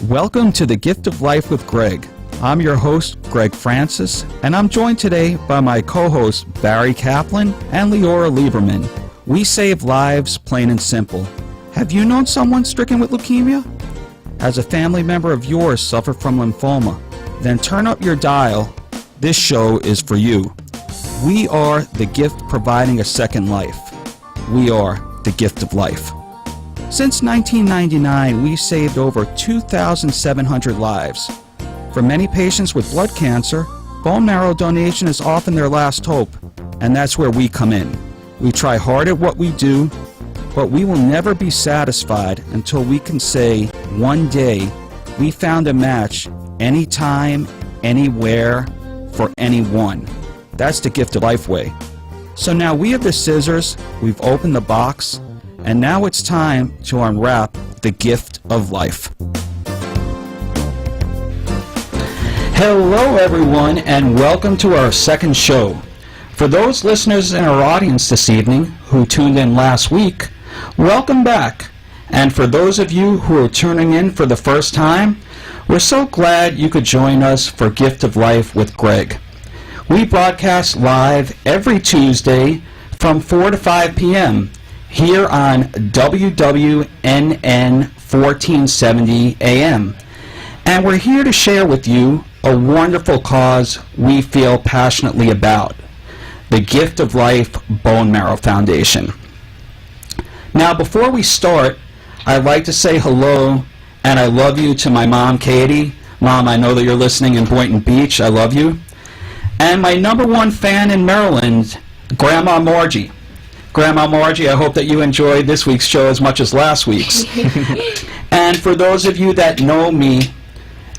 Welcome to The Gift of Life with Gregg. I'm your host, Gregg Francis, and I'm joined today by my co-hosts, Barry Kaplan and Leora Lieberman. We save lives, plain and simple. Have you known someone stricken with leukemia? Has a family member of yours suffered from lymphoma? Then turn up your dial. This show is for you. We are the gift providing a second life. We are the gift of life. Since 1999, we saved over 2,700 lives. For many patients with blood cancer, bone marrow donation is often their last hope, and that's where we come in. We try hard at what we do, but we will never be satisfied until we can say, one day, we found a match anytime, anywhere, for anyone. That's the gift of life way. So now we have the scissors, we've opened the box, and now it's time to unwrap the gift of life. Hello everyone, and welcome to our second show. For those listeners in our audience this evening who tuned in last week, welcome back. And for those of you who are tuning in for the first time, we're so glad you could join us for Gift of Life with Gregg. We broadcast live every Tuesday from 4 to 5 p.m. here on WWNN 1470 AM. And we're here to share with you a wonderful cause we feel passionately about, the Gift of Life Bone Marrow Foundation. Now, before we start, I'd like to say hello and I love you to my mom, Katie. Mom, I know that you're listening in Boynton Beach. I love you. And my number one fan in Maryland, Grandma Margie. Grandma Margie, I hope that you enjoyed this week's show as much as last week's. And for those of you that know me,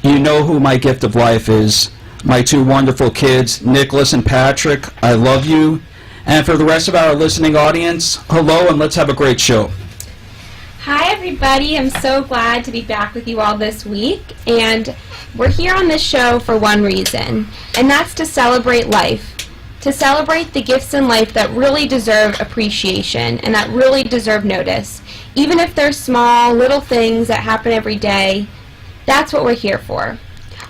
you know who my gift of life is. My two wonderful kids, Nicholas and Patrick. I love you. And for the rest of our listening audience, hello and let's have a great show. Hi everybody, I'm so glad to be back with you all this week. And we're here on this show for one reason, and that's to celebrate life. To celebrate the gifts in life that really deserve appreciation and that really deserve notice. Even if they're small, little things that happen every day, that's what we're here for.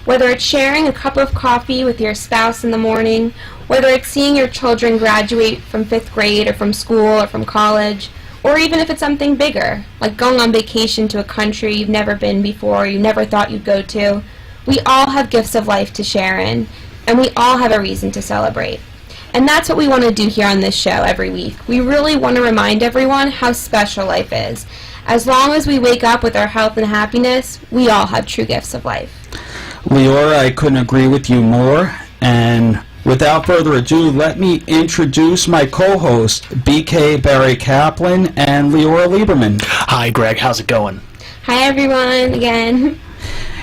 Whether it's sharing a cup of coffee with your spouse in the morning, whether it's seeing your children graduate from 5th grade or from school or from college, or even if it's something bigger, like going on vacation to a country you've never been before, you never thought you'd go to, we all have gifts of life to share in, and we all have a reason to celebrate. And that's what we want to do here on this show every week. We really want to remind everyone how special life is. As long as we wake up with our health and happiness, we all have true gifts of life. Leora, I couldn't agree with you more. And without further ado, let me introduce my co-host, BK Barry Kaplan and Leora Lieberman. Hi, Greg. How's it going? Hi, everyone, again.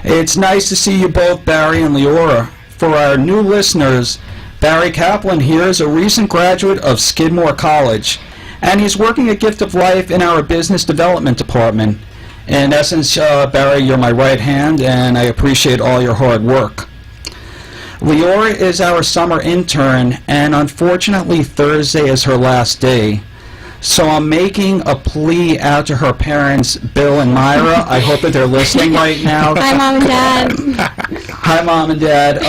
It's nice to see you both, Barry and Leora. For our new listeners, Barry Kaplan here is a recent graduate of Skidmore College, and he's working at Gift of Life in our business development department. In essence, Barry, you're my right hand, and I appreciate all your hard work. Leora is our summer intern, and unfortunately Thursday is her last day. So I'm making a plea out to her parents, Bill and Myra. I hope that they're listening right now. Hi, Mom and Dad. Hi, Mom and Dad.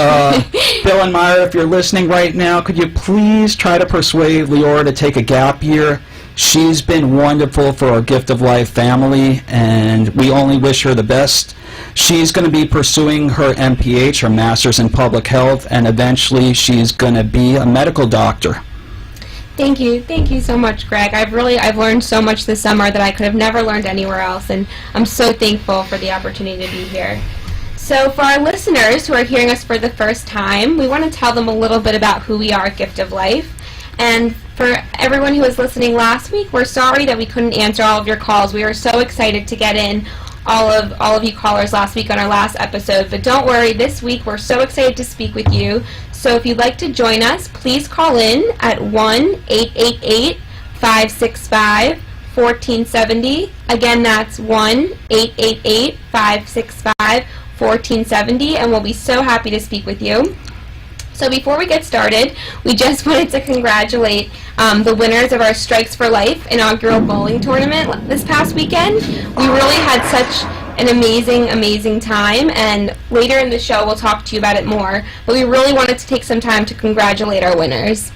Bill and Myra, if you're listening right now, could you please try to persuade Leora to take a gap year? She's been wonderful for our Gift of Life family, and we only wish her the best. She's going to be pursuing her MPH, her Master's in Public Health, and eventually she's going to be a medical doctor. Thank you so much, Greg. I've learned so much this summer that I could have never learned anywhere else, and I'm so thankful for the opportunity to be here. So for our listeners who are hearing us for the first time, we want to tell them a little bit about who we are at Gift of Life. And for everyone who was listening last week, we're sorry that we couldn't answer all of your calls. We were so excited to get in all of you callers last week on our last episode, but don't worry, this week we're so excited to speak with you. So if you'd like to join us, please call in at 1-888-565-1470. Again, that's 1-888-565-1470, and we'll be so happy to speak with you. So before we get started, we just wanted to congratulate the winners of our Strikes for Life inaugural bowling tournament this past weekend. We really had such an amazing, amazing time, and later in the show we'll talk to you about it more, but we really wanted to take some time to congratulate our winners.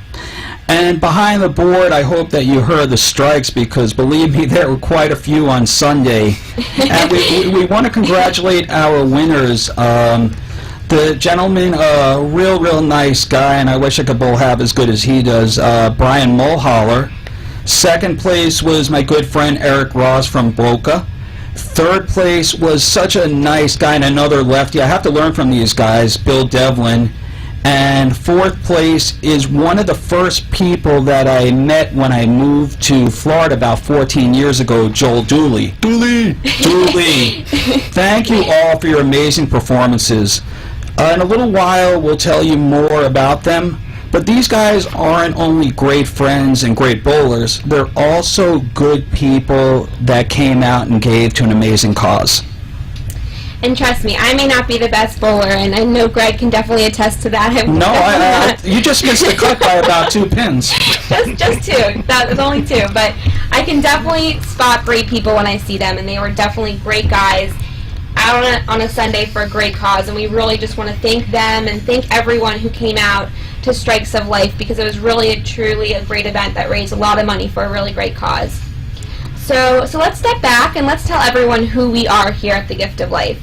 And behind the board, I hope that you heard the strikes, because believe me, there were quite a few on Sunday. And we want to congratulate our winners. The gentleman, a real nice guy, and I wish I could bowl have as good as he does, Brian Mulholler. Second place was my good friend Eric Ross from Boca. Third place was such a nice guy and another lefty. I have to learn from these guys, Bill Devlin. And fourth place is one of the first people that I met when I moved to Florida about 14 years ago, Joel Dooley. Dooley! Thank you all for your amazing performances. In a little while, we'll tell you more about them. But these guys aren't only great friends and great bowlers, they're also good people that came out and gave to an amazing cause. And trust me, I may not be the best bowler, and I know Gregg can definitely attest to that. You just missed the cut by about 2 pins. just 2. That was only 2. But I can definitely spot great people when I see them, and they were definitely great guys out on a Sunday for a great cause. And we really just want to thank them and thank everyone who came out to Strikes of Life, because it was really truly a great event that raised a lot of money for a really great cause. So let's step back and let's tell everyone who we are here at the Gift of Life.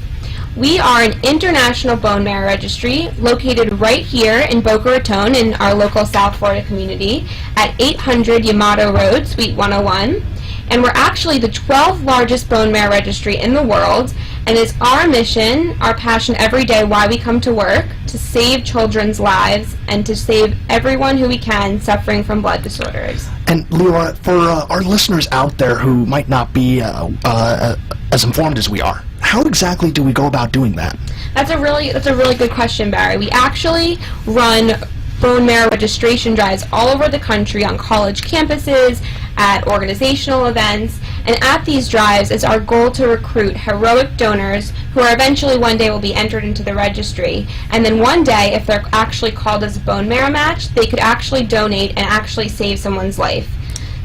We are an international bone marrow registry located right here in Boca Raton in our local South Florida community at 800 Yamato Road, Suite 101. And we're actually the 12th largest bone marrow registry in the world, and it's our mission, our passion every day, why we come to work, to save children's lives and to save everyone who we can suffering from blood disorders. And Leora, for our listeners out there who might not be as informed as we are, how exactly do we go about doing that? That's a really good question, Barry. We actually run bone marrow registration drives all over the country on college campuses, at organizational events, and at these drives it's our goal to recruit heroic donors who are eventually one day will be entered into the registry. And then one day, if they're actually called as a bone marrow match, they could actually donate and actually save someone's life.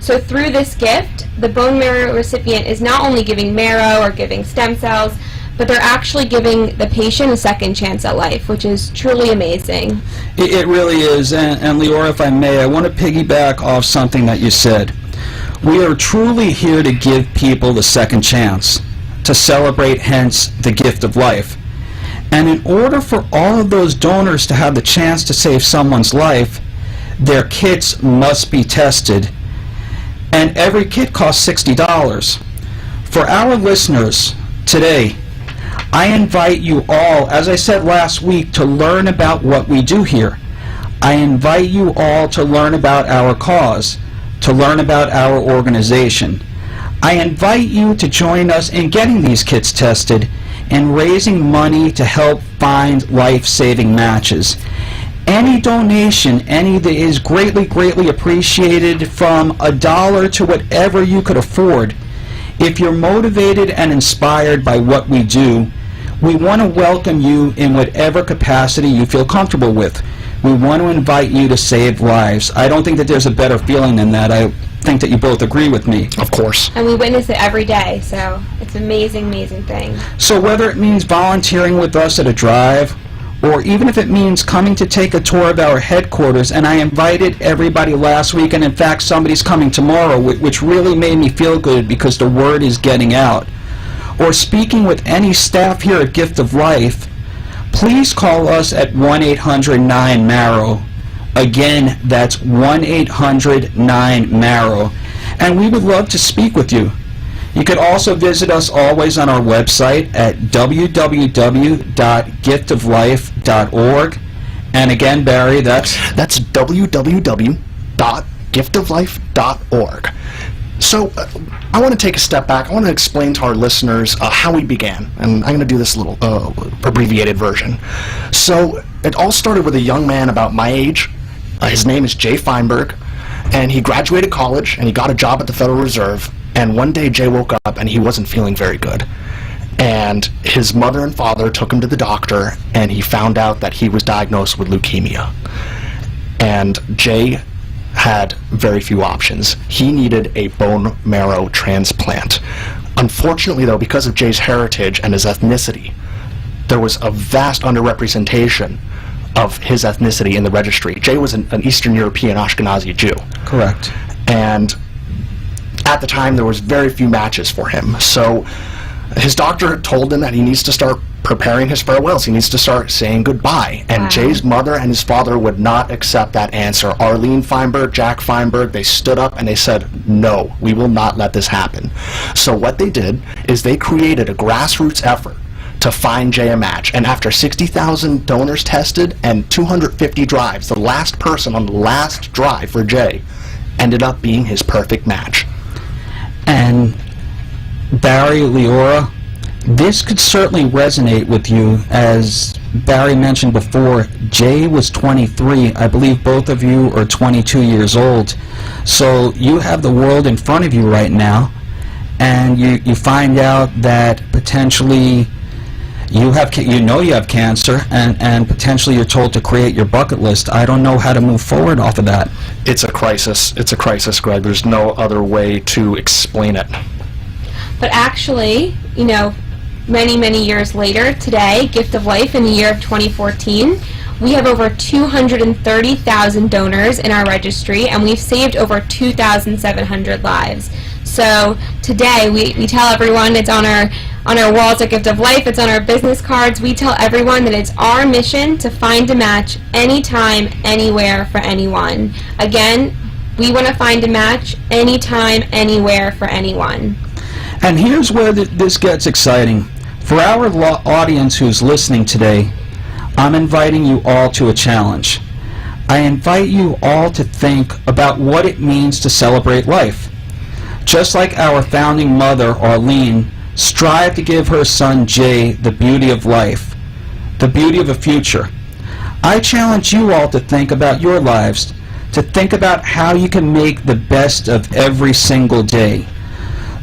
So through this gift, the bone marrow recipient is not only giving marrow or giving stem cells, but they're actually giving the patient a second chance at life, which is truly amazing. It really is. And Leora, if I may, I want to piggyback off something that you said. We are truly here to give people the second chance, to celebrate, hence, the gift of life. And in order for all of those donors to have the chance to save someone's life, their kits must be tested. And every kit costs $60. For our listeners today, I invite you all, as I said last week, to learn about what we do here. I invite you all to learn about our cause, to learn about our organization. I invite you to join us in getting these kits tested and raising money to help find life-saving matches. Any donation, any that is greatly appreciated, from $1 to whatever you could afford. If you're motivated and inspired by what we do, we want to welcome you in whatever capacity you feel comfortable with. We want to invite you to save lives. I don't think that there's a better feeling than that. I think that you both agree with me. Of course. And we witness it every day, so it's an amazing thing. So whether it means volunteering with us at a drive, or even if it means coming to take a tour of our headquarters, and I invited everybody last week, and in fact somebody's coming tomorrow, which really made me feel good because the word is getting out, or speaking with any staff here at Gift of Life, please call us at 1-800-9-MARROW. Again, that's 1-800-9-MARROW. And we would love to speak with you. You could also visit us always on our website at www.giftoflife.org. And again, Barry, that's www.giftoflife.org. So I want to take a step back. I want to explain to our listeners how we began, and I'm going to do this little abbreviated version. So it all started with a young man about my age. His name is Jay Feinberg, and he graduated college, and he got a job at the Federal Reserve, and one day Jay woke up, and he wasn't feeling very good. And his mother and father took him to the doctor, and he found out that he was diagnosed with leukemia. And Jay had very few options. He needed a bone marrow transplant. Unfortunately, though, because of Jay's heritage and his ethnicity, there was a vast underrepresentation of his ethnicity in the registry. Jay was an Eastern European Ashkenazi Jew. Correct. And at the time, there was very few matches for him. So his doctor told him that he needs to start preparing his farewells. He needs to start saying goodbye. And Wow. Jay's mother and his father would not accept that answer. Arlene Feinberg, Jack Feinberg, they stood up and they said, no, we will not let this happen. So what they did is they created a grassroots effort to find Jay a match. And after 60,000 donors tested and 250 drives, the last person on the last drive for Jay ended up being his perfect match. And Barry, Leora, this could certainly resonate with you. As Barry mentioned before, Jay was 23. I believe both of you are 22 years old. So you have the world in front of you right now, and you find out that potentially you have cancer, and potentially you're told to create your bucket list. I don't know how to move forward off of that. It's a crisis. It's a crisis, Greg. There's no other way to explain it. But actually, many, many years later, today, Gift of Life, in the year of 2014, we have over 230,000 donors in our registry, and we've saved over 2,700 lives. So today, we tell everyone, it's on our walls at Gift of Life, it's on our business cards, we tell everyone that it's our mission to find a match anytime, anywhere, for anyone. Again, we want to find a match anytime, anywhere, for anyone. And here's where this gets exciting. For our audience who's listening today, I'm inviting you all to a challenge. I invite you all to think about what it means to celebrate life. Just like our founding mother, Arlene, strived to give her son Jay the beauty of life, the beauty of a future, I challenge you all to think about your lives, to think about how you can make the best of every single day.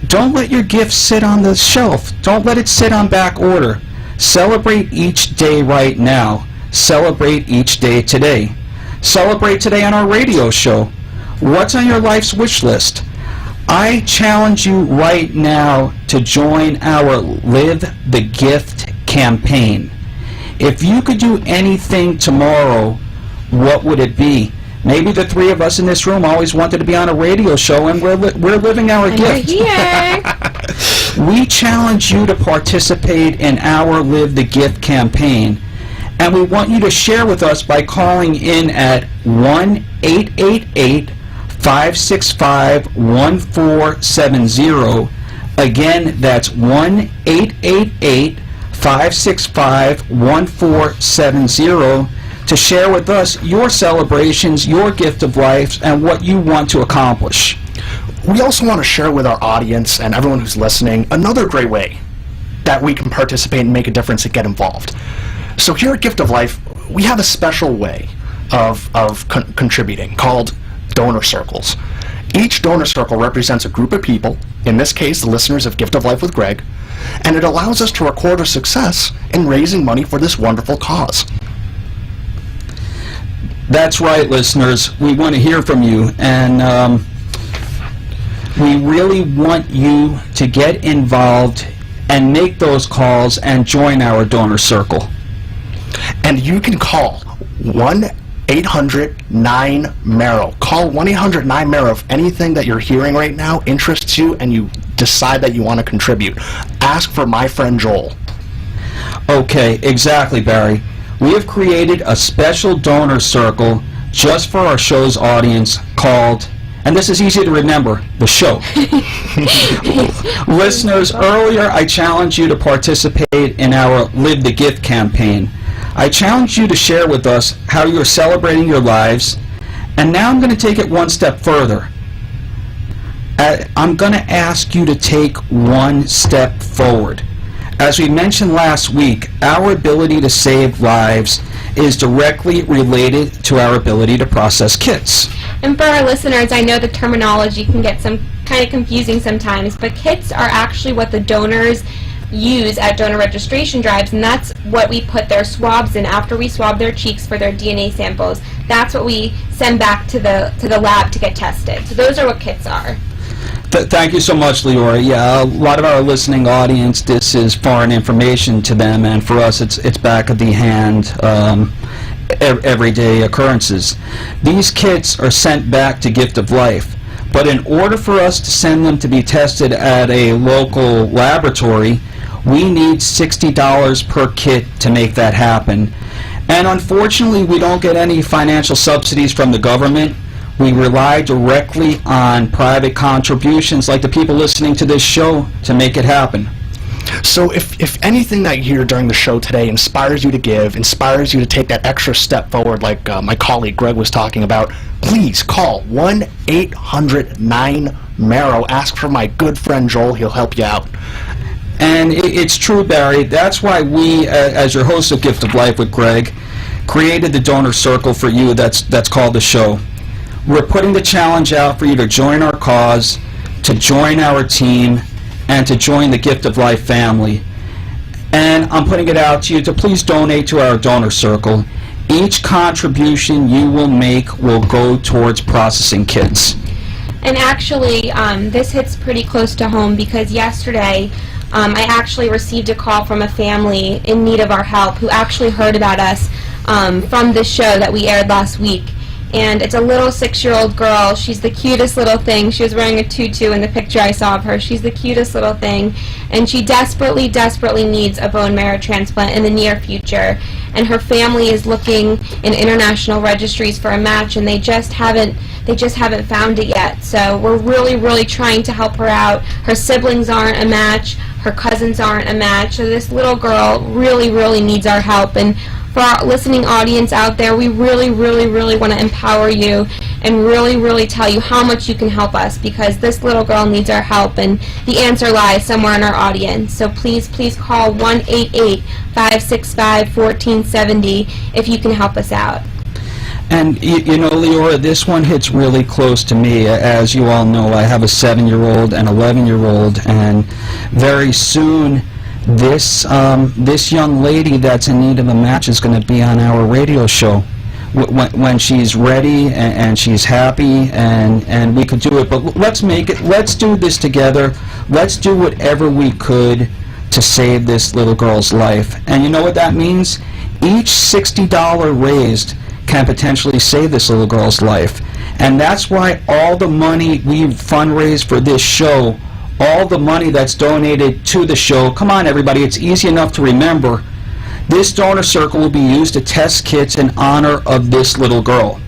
Don't let your gift sit on the shelf. Don't let it sit on back order. Celebrate each day right now. Celebrate each day today. Celebrate today on our radio show. What's on your life's wish list? I challenge you right now to join our Live the Gift campaign. If you could do anything tomorrow, what would it be? Maybe the three of us in this room always wanted to be on a radio show, and we're living our gift. We're here. We challenge you to participate in our Live the Gift campaign, and we want you to share with us by calling in at 1-888-565-1470. Again, that's 1-888-565-1470. to share with us your celebrations, your gift of life, and what you want to accomplish. We also want to share with our audience and everyone who's listening another great way that we can participate and make a difference and get involved. So here at Gift of Life, we have a special way of contributing called donor circles. Each donor circle represents a group of people, in this case the listeners of Gift of Life with Greg, and it allows us to record our success in raising money for this wonderful cause. That's right, listeners. We want to hear from you, and we really want you to get involved and make those calls and join our donor circle. And you can call 1-800-9-MARROW. Call 1-800-9-MARROW if anything that you're hearing right now interests you and you decide that you want to contribute. Ask for my friend Joel. Okay, exactly, Barry. We have created a special donor circle just for our show's audience called, and this is easy to remember, the show. Listeners, earlier I challenged you to participate in our Live the Gift campaign. I challenged you to share with us how you're celebrating your lives, and now I'm going to take it one step further. I'm going to ask you to take one step forward. As we mentioned last week, our ability to save lives is directly related to our ability to process kits. And for our listeners, I know the terminology can get some kind of confusing sometimes, but kits are actually what the donors use at donor registration drives, and that's what we put their swabs in after we swab their cheeks for their DNA samples. That's what we send back to the lab to get tested. So those are what kits are. Thank you so much, Leora. Yeah, a lot of our listening audience, this is foreign information to them, and for us, it's back of the hand, everyday occurrences. These kits are sent back to Gift of Life, but in order for us to send them to be tested at a local laboratory, we need $60 per kit to make that happen. And unfortunately, we don't get any financial subsidies from the government. We rely directly on private contributions like the people listening to this show to make it happen. So if anything that you hear during the show today inspires you to give, inspires you to take that extra step forward like my colleague Greg was talking about, please call 1-800-9-MARROW. Ask for my good friend Joel. He'll help you out. And it's true, Barry. That's why we, as your host of Gift of Life with Greg, created the donor circle for you that's called the show. We're putting the challenge out for you to join our cause, to join our team, and to join the Gift of Life family. And I'm putting it out to you to please donate to our donor circle. Each contribution you will make will go towards processing kits. And actually, this hits pretty close to home because yesterday I actually received a call from a family in need of our help who actually heard about us from this show that we aired last week. And it's a little 6-year-old girl. She's the cutest little thing. She was wearing a tutu in the picture I saw of her. She's the cutest little thing. And she desperately, desperately needs a bone marrow transplant in the near future. And her family is looking in international registries for a match, and they just haven't found it yet. So we're really, really trying to help her out. Her siblings aren't a match. Her cousins aren't a match. So this little girl really, really needs our help. And for our listening audience out there, we really, really, really want to empower you and really, really tell you how much you can help us because this little girl needs our help, and the answer lies somewhere in our audience. So please, please call 1-888-565-1470 if you can help us out. And you know, Leora, this one hits really close to me. As you all know, I have a 7-year-old and 11-year-old, and very soon this young lady that's in need of a match is going to be on our radio show when she's ready and she's happy, and we could do it. But let's do this together. Let's do whatever we could to save this little girl's life. And you know what that means? Each $60 raised can potentially save this little girl's life. And that's why all the money we fundraise for this show, all the money that's donated to the show, come on everybody, it's easy enough to remember, this donor circle will be used to test kits in honor of this little girl.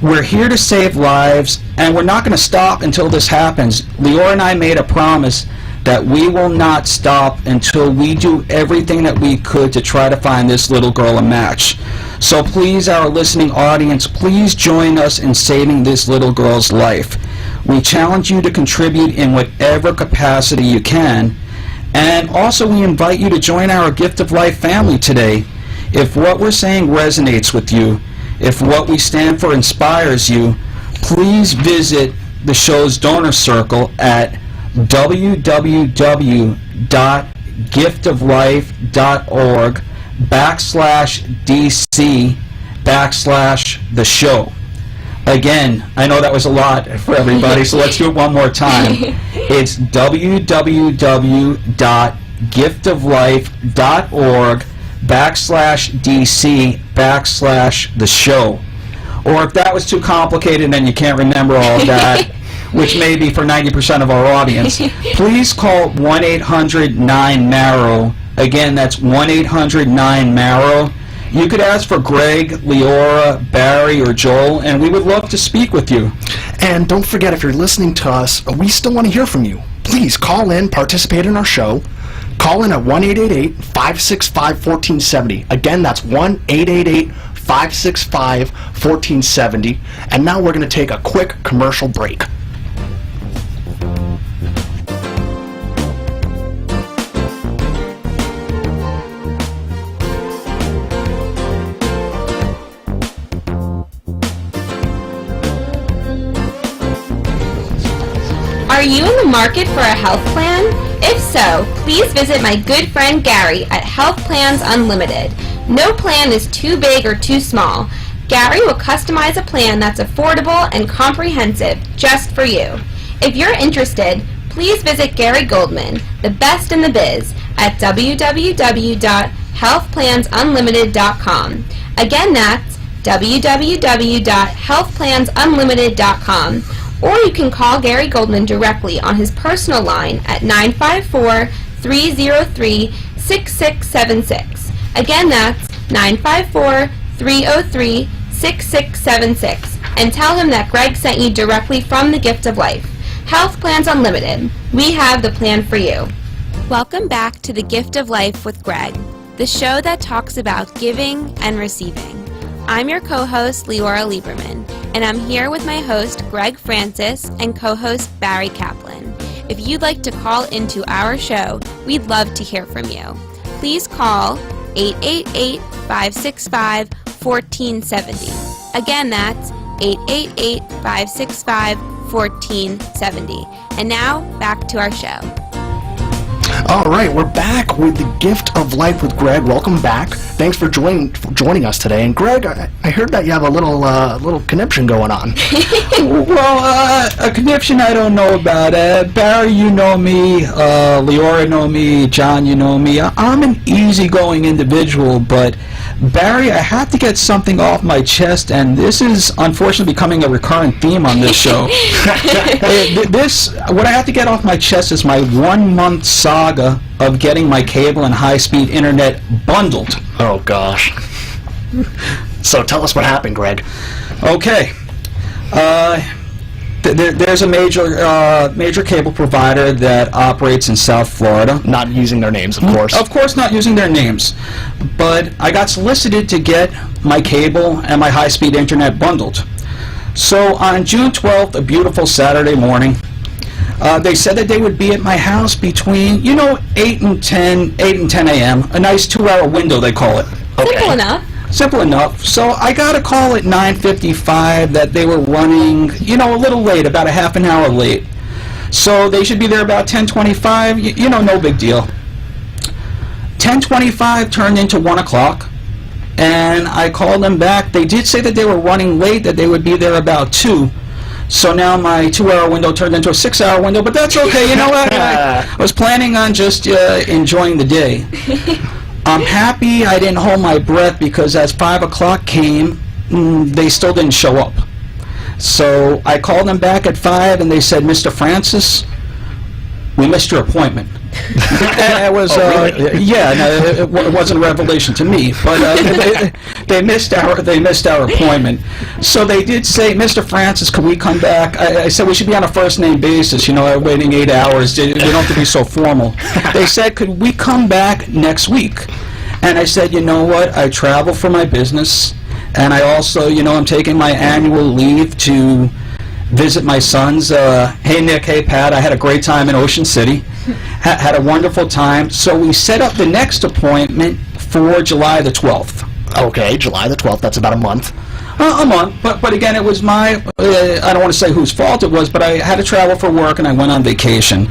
We're here to save lives, and we're not going to stop until this happens. Leora and I made a promise that we will not stop until we do everything that we could to try to find this little girl a match. So please, our listening audience, please join us in saving this little girl's life. We challenge you to contribute in whatever capacity you can. And also we invite you to join our Gift of Life family today. If what we're saying resonates with you, if what we stand for inspires you, please visit the show's donor circle at www.giftoflife.org/DC/the show. Again, I know that was a lot for everybody, so let's do it one more time. It's www.giftoflife.org/DC/the show. Or if that was too complicated and you can't remember all of that, which may be for 90% of our audience, please call 1-800-9-MARROW. Again, that's 1-800-9-MARROW. You could ask for Greg, Leora, Barry, or Joel, and we would love to speak with you. And don't forget, if you're listening to us, we still want to hear from you. Please call in, participate in our show. Call in at 1-888-565-1470. Again, that's 1-888-565-1470. And now we're going to take a quick commercial break. Are you in the market for a health plan? If so, please visit my good friend Gary at Health Plans Unlimited. No plan is too big or too small. Gary will customize a plan that's affordable and comprehensive just for you. If you're interested, please visit Gary Goldman, the best in the biz, at www.healthplansunlimited.com. Again, that's www.healthplansunlimited.com. Or you can call Gary Goldman directly on his personal line at 954-303-6676. Again, that's 954-303-6676. And tell him that Gregg sent you directly from the Gift of Life. Health Plans Unlimited. We have the plan for you. Welcome back to the Gift of Life with Gregg, the show that talks about giving and receiving. I'm your co-host, Leora Lieberman, and I'm here with my host, Gregg Francis, and co-host, Barry Kaplan. If you'd like to call into our show, we'd love to hear from you. Please call 888-565-1470. Again, that's 888-565-1470. And now, back to our show. All right, we're back with the Gift of Life with Gregg. Welcome back. Thanks for joining us today. And Gregg, I heard that you have a little conniption going on. Well, a conniption I don't know about. Barry, you know me. Leora know me. John, you know me. I'm an easygoing individual, but Barry, I have to get something off my chest, and this is unfortunately becoming a recurrent theme on this show. What I have to get off my chest is my 1-month saga of getting my cable and high-speed internet bundled. Oh, gosh. So tell us what happened, Gregg. Okay. There's a major cable provider that operates in South Florida. Not using their names, of course. Of course not using their names. But I got solicited to get my cable and my high-speed internet bundled. So on June 12th, a beautiful Saturday morning, they said that they would be at my house between, 8 and 10 a.m., a nice 2-hour window, they call it. Okay. Simple enough. Simple enough. So I got a call at 9:55 that they were running, a little late, about a half an hour late. So they should be there about 10:25, no big deal. 10:25 turned into 1 o'clock, and I called them back. They did say that they were running late, that they would be there about 2. So now my 2-hour window turned into a 6-hour window, but that's okay. You know what? I was planning on just enjoying the day. I'm happy I didn't hold my breath, because as 5 o'clock came, they still didn't show up. So I called them back at 5, and they said, Mr. Francis, we missed your appointment. It was, really? it wasn't a revelation to me, but they missed our appointment. So they did say, Mr. Francis, can we come back? I said we should be on a first name basis. Waiting 8 hours. We don't have to be so formal. They said, could we come back next week? And I said, you know what? I travel for my business, and I also, I'm taking my annual leave to visit my sons. Hey Nick, hey Pat, I had a great time in Ocean City. Had a wonderful time. So we set up the next appointment for July the 12th. Okay, July the 12th, that's about a month. A month, but again, it was my, I don't want to say whose fault it was, but I had to travel for work and I went on vacation.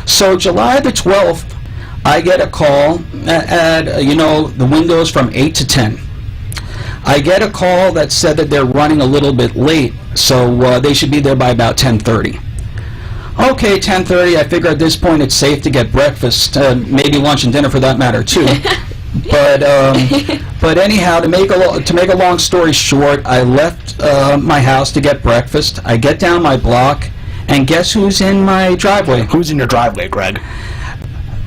So July the 12th, I get a call at the windows from 8 to 10. I get a call that said that they're running a little bit late, so they should be there by about 10:30. Okay, 10:30, I figure at this point it's safe to get breakfast, maybe lunch and dinner for that matter too. But anyhow, to make a long story short, I left my house to get breakfast. I get down my block, and guess who's in my driveway? Who's in your driveway, Gregg?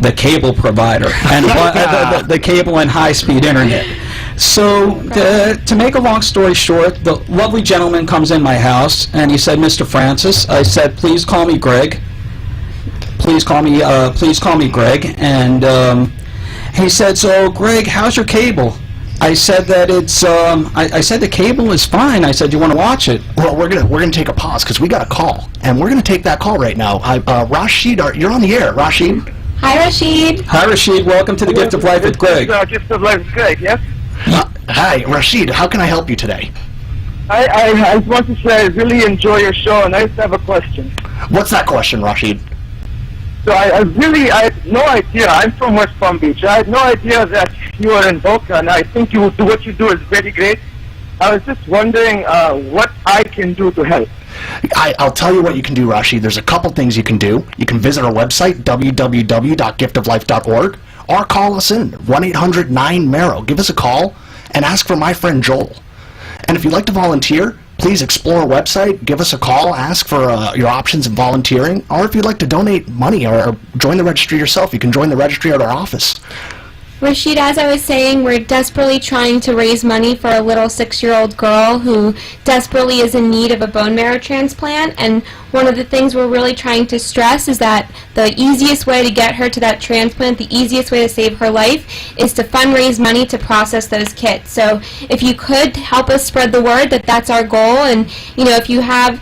The cable provider, and the cable and high-speed internet. So, to make a long story short, the lovely gentleman comes in my house, and he said, Mr. Francis, I said, please call me Gregg. Please call me Gregg. And he said, so, Gregg, how's your cable? I said that it's, I said the cable is fine. I said, do you want to watch it? Well, we're gonna take a pause, because we got a call, and we're gonna take that call right now. Rashid, you're on the air. Rashid? Hi, Rashid. Hi, Rashid. Welcome to the Gift of Life with Gregg. Gift of Life with Gregg, yes? Hi, Rashid. How can I help you today? I want to say I really enjoy your show, and I just have a question. What's that question, Rashid? So I had no idea. I'm from West Palm Beach. I had no idea that you are in Boca, and I think what you do is very great. I was just wondering what I can do to help. I'll tell you what you can do, Rashi. There's a couple things you can do. You can visit our website, www.giftoflife.org, or call us in, 1-800-9-MARROW. Give us a call and ask for my friend Joel. And if you'd like to volunteer, please explore our website, give us a call, ask for your options in volunteering, or if you'd like to donate money or join the registry yourself, you can join the registry at our office. Rashid, as I was saying, we're desperately trying to raise money for a little 6-year-old girl who desperately is in need of a bone marrow transplant, and one of the things we're really trying to stress is that the easiest way to get her to that transplant, the easiest way to save her life, is to fundraise money to process those kits. So if you could help us spread the word that that's our goal, and if you have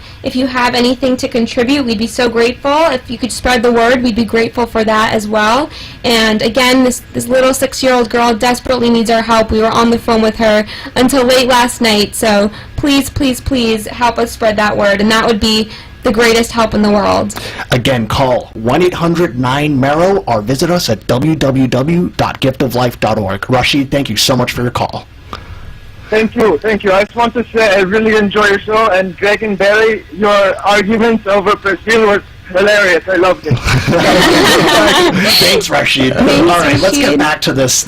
anything to contribute, we'd be so grateful. If you could spread the word, we'd be grateful for that as well. And again, this little 6-year-old girl desperately needs our help. We were on the phone with her until late last night, so please, please, please help us spread that word, and that would be the greatest help in the world. Again, call 1-800-9-MARROW or visit us at www.giftoflife.org. Rashid, thank you so much for your call. Thank you. I just want to say I really enjoy your show, and Gregg and Barry, your arguments over Brazil were hilarious. I loved it. Thanks, Rashid. All right, let's get back to this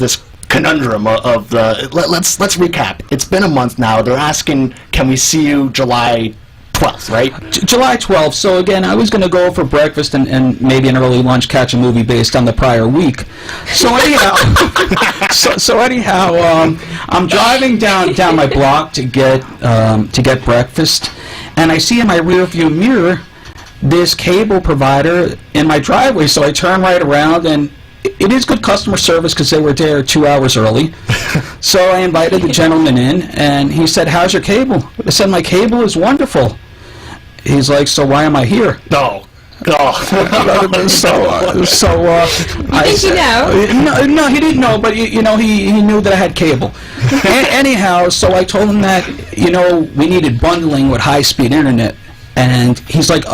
conundrum of the. Let's recap. It's been a month now. They're asking, can we see you July 12th, right? July 12th. So again, I was going to go for breakfast and maybe an early lunch, catch a movie based on the prior week. So anyhow, I'm driving down my block to get breakfast, and I see in my rearview mirror this cable provider in my driveway. So I turn right around, and it is good customer service because they were there 2 hours early. So I invited the gentleman in, and he said, "How's your cable?" I said, "My cable is wonderful." He's like, "So why am I here?" No. No, he didn't know, but he knew that I had cable. Anyhow, so I told him that we needed bundling with high-speed internet, and he's like,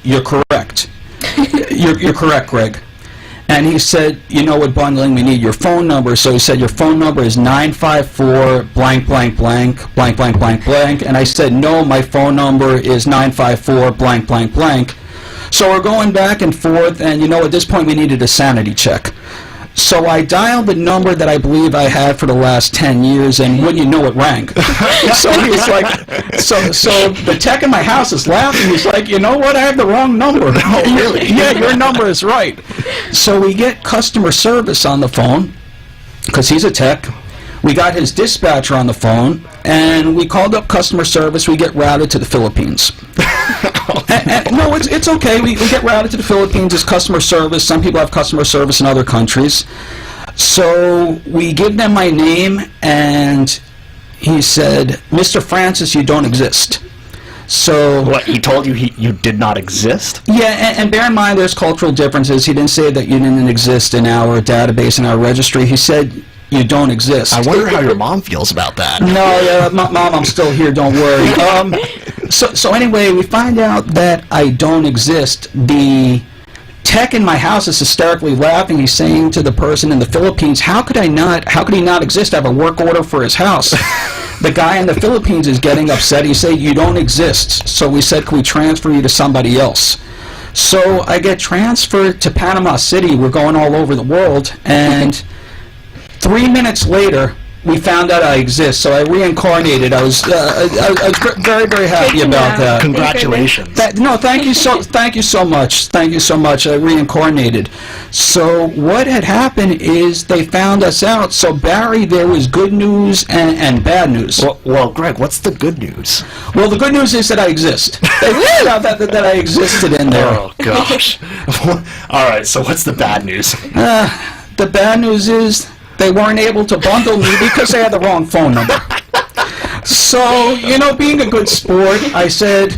"You're correct. You're correct, Gregg." And he said, with bundling, we need your phone number. So he said, your phone number is 954 blank, blank, blank, blank, blank, blank, blank. And I said, no, my phone number is 954 blank, blank, blank. So we're going back and forth, and at this point we needed a sanity check. So I dialed the number that I believe I had for the last 10 years, and wouldn't you know, it rang. So he's like, so the tech in my house is laughing. He's like, you know what, I have the wrong number. Oh, really? Yeah, your number is right. So we get customer service on the phone, because he's a tech. We got his dispatcher on the phone, and we called up customer service. We get routed to the Philippines. No, it's okay. We get routed to the Philippines as customer service. Some people have customer service in other countries. So we give them my name, and he said, "Mr. Francis, you don't exist." So what, he told you you did not exist? Yeah, and bear in mind there's cultural differences. He didn't say that you didn't exist in our database, in our registry. He said you don't exist. I wonder how your mom feels about that. No, Mom, I'm still here, don't worry. So anyway, we find out that I don't exist. The tech in my house is hysterically laughing. He's saying to the person in the Philippines, how could he not exist? I have a work order for his house. The guy in the Philippines is getting upset. He said, you don't exist. So we said, can we transfer you to somebody else? So I get transferred to Panama City. We're going all over the world, and 3 minutes later, we found out I exist, so I reincarnated. I was very, very happy about that. Congratulations. Thank you so much. Thank you so much. I reincarnated. So what had happened is they found us out. So Barry, there was good news and bad news. Well, Gregg, what's the good news? Well, the good news is that I exist. They found out that I existed in there. Oh gosh. All right. So what's the bad news? The bad news is they weren't able to bundle me because they had the wrong phone number. So, being a good sport, I said,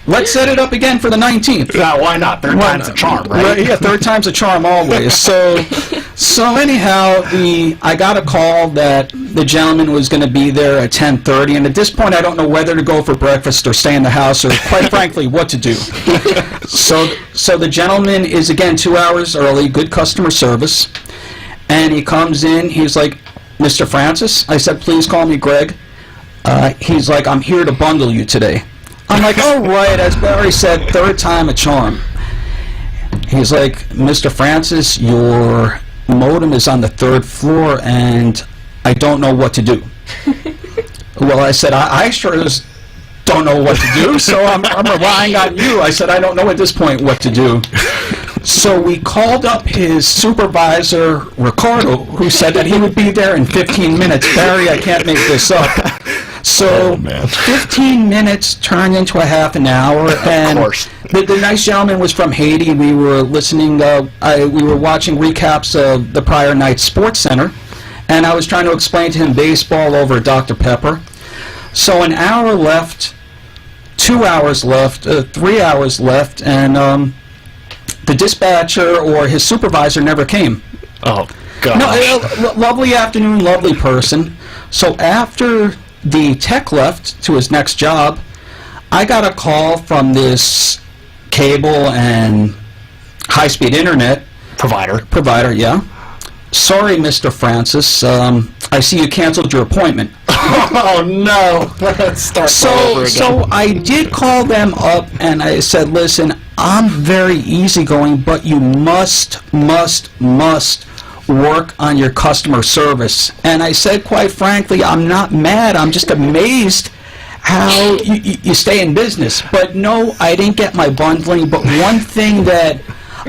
let's set it up again for the 19th. Yeah, why not? Third time's a charm, right? Yeah, third time's a charm always. So anyhow, I got a call that the gentleman was going to be there at 10:30, and at this point, I don't know whether to go for breakfast or stay in the house, or quite frankly, what to do. So the gentleman is, again, 2 hours early, good customer service. And he comes in, he's like, Mr. Francis? I said, please call me Gregg. He's like, I'm here to bundle you today. I'm I'm like, oh, right, as Barry said, third time a charm. He's like, Mr. Francis, your modem is on the third floor, and I don't know what to do. Well, I said, I sure don't know what to do, so I'm relying on you. I said, I don't know at this point what to do. So we called up his supervisor, Ricardo, who said that he would be there in 15 minutes. Barry, I can't make this up. So 15 minutes turned into a half an hour, and of course. The nice gentleman was from Haiti. We were listening, we were watching recaps of the prior night's Sports Center, and I was trying to explain to him baseball over Dr. Pepper. So an hour left, 2 hours left, 3 hours left, and the dispatcher or his supervisor never came. Oh, gosh. No, lovely afternoon, lovely person. So after the tech left to his next job, I got a call from this cable and high-speed internet provider, yeah. Sorry, Mr. Francis, I see you canceled your appointment. Oh, no. Let's start all over again. So I did call them up, and I said, listen, I'm very easygoing, but you must work on your customer service. And I said, quite frankly, I'm not mad. I'm just amazed how you stay in business. But no, I didn't get my bundling. But one thing that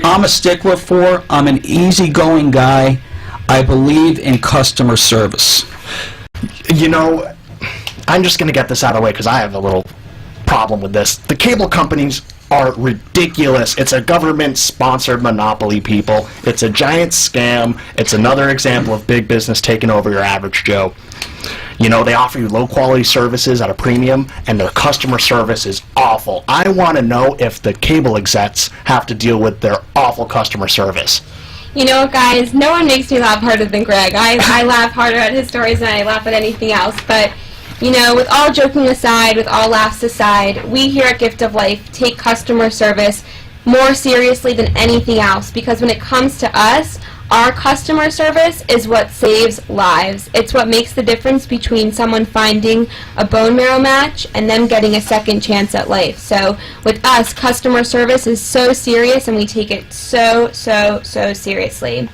I'm a stickler for, I'm an easygoing guy. I believe in customer service. You know, I'm just going to get this out of the way because I have a little problem with this. The cable companies are ridiculous. It's a government-sponsored monopoly, people. It's a giant scam. It's another example of big business taking over your average Joe. You know, they offer you low-quality services at a premium, and their customer service is awful. I want to know if the cable execs have to deal with their awful customer service. You know, guys, no one makes me laugh harder than Greg. I laugh harder at his stories than I laugh at anything else. But, you know, with all joking aside, with all laughs aside, we here at Gift of Life take customer service more seriously than anything else, because when it comes to us, our customer service is what saves lives. It's what makes the difference between someone finding a bone marrow match and them getting a second chance at life. So with us, customer service is so serious, and we take it so seriously.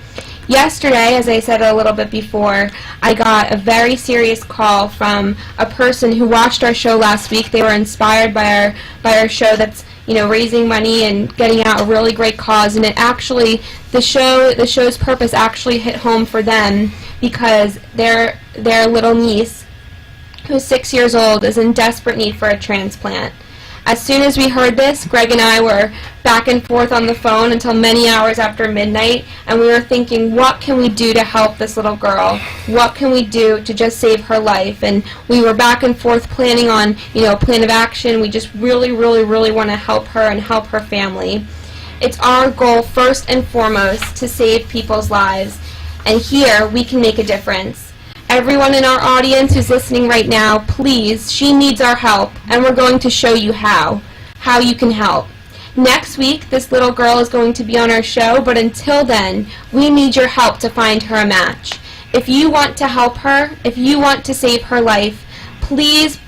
Yesterday, as I said a little bit before, I got a very serious call from a person who watched our show last week. They were inspired by our show that's, you know, raising money and getting out a really great cause, and it actually, the show's purpose actually hit home for them, because their little niece, who's 6 years old, is in desperate need for a transplant. As soon as we heard this, Greg and I were back and forth on the phone until many hours after midnight, and we were thinking, what can we do to help this little girl? What can we do to just save her life? And we were back and forth planning on, you know, a plan of action. We just really want to help her and help her family. It's our goal, first and foremost, to save people's lives, and here we can make a difference. Everyone in our audience who's listening right now, please, she needs our help, and we're going to show you how you can help. Next week, this little girl is going to be on our show, but until then, we need your help to find her a match. If you want to help her, if you want to save her life, please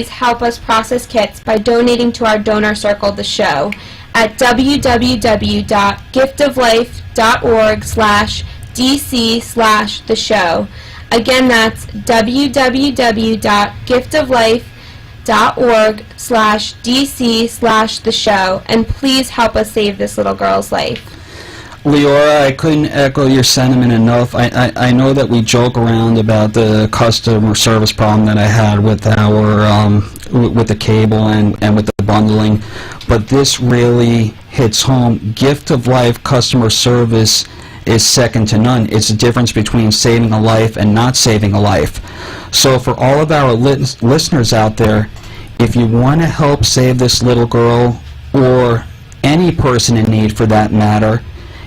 help us process kits by donating to our donor circle, the show, at www.giftoflife.org/DC/the show. Again, that's www.giftoflife.org/DC/the show, and please help us save this little girl's life. Leora, I couldn't echo your sentiment enough. I know that we joke around about the customer service problem that I had with with the cable and with the bundling, but this really hits home. Gift of Life customer service is second to none. It's the difference between saving a life and not saving a life. So for all of our listeners out there, if you want to help save this little girl, or any person in need for that matter,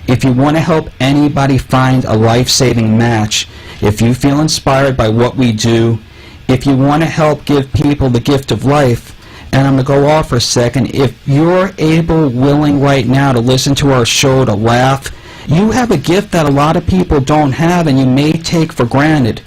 if you want to help anybody find a life-saving match, if you feel inspired by what we do, if you want to help give people the gift of life, and I'm going to go off for a second, if you're able, willing right now to listen to our show, to laugh, you have a gift that a lot of people don't have and you may take for granted.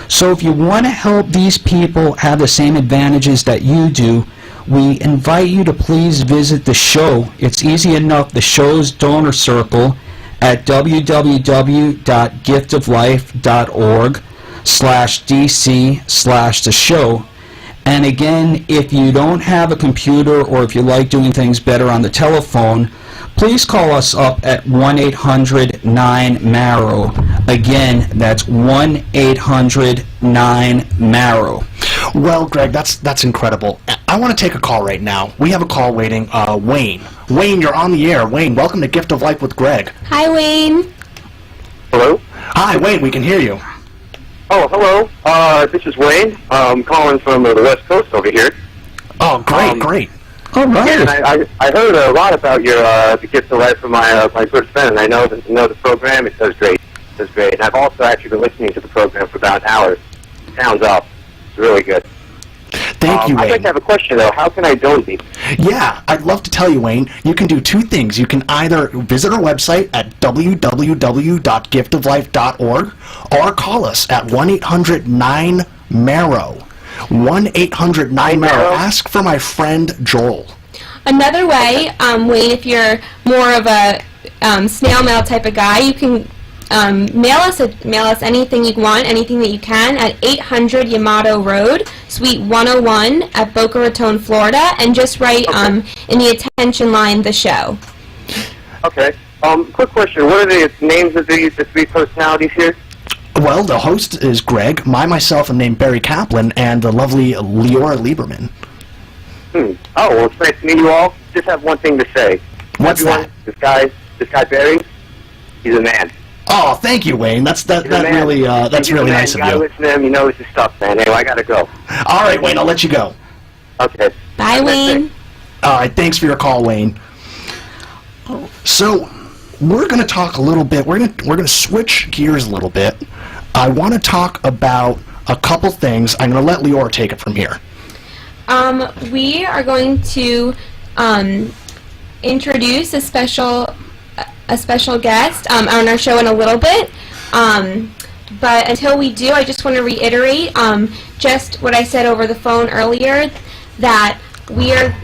So if you want to help these people have the same advantages that you do, we invite you to please visit the show. It's easy enough. The show's donor circle at www.giftoflife.org/dc/the show. And again, if you don't have a computer or if you like doing things better on the telephone, please call us up at 1-800-9-MARROW. Again, that's 1-800-9-MARROW. Well, Greg, that's incredible. I want to take a call right now. We have a call waiting. Wayne. Wayne, you're on the air. Wayne, welcome to Gift of Life with Greg. Hi, Wayne. Hello? Hi, Wayne, we can hear you. Oh, hello. This is Wayne. I'm calling from the West Coast over here. Oh, great. All right. And I heard a lot about your the Gift of Life from my good friend, and I know the program. It does great. It does great. And I've also actually been listening to the program for about an hour. It sounds up. It's really good. Thank you, Wayne. I'd like to have a question, though. How can I donate? Yeah, I'd love to tell you, Wayne. You can do two things. You can either visit our website at www.giftoflife.org or call us at 1-800-9-MARROW. 1-800-9-MARROW. Ask for my friend Joel. Another way, Wayne, if you're more of a snail mail type of guy, you can mail us anything you want, anything that you can, at 800 Yamato Road, Suite 101 at Boca Raton, Florida, and just write in the attention line the show. Okay. Quick question. What are the names of the three personalities here? Well, the host is Greg. Myself am named Barry Kaplan, and the lovely Leora Lieberman. Oh, well, it's nice to meet you all. Just have one thing to say. What's that? This guy Barry, he's a man. Oh, thank you, Wayne. That's really nice of You gotta you. listen to him. He knows his stuff, man. Anyway, I gotta go. All right, Wayne, I'll let you go. Okay. Bye, Wayne. All right, thanks for your call, Wayne. So, we're going to talk a little bit. We're going to switch gears a little bit. I want to talk about a couple things. I'm going to let Leora take it from here. We are going to introduce a special guest on our show in a little bit. But until we do, I just want to reiterate just what I said over the phone earlier, that we are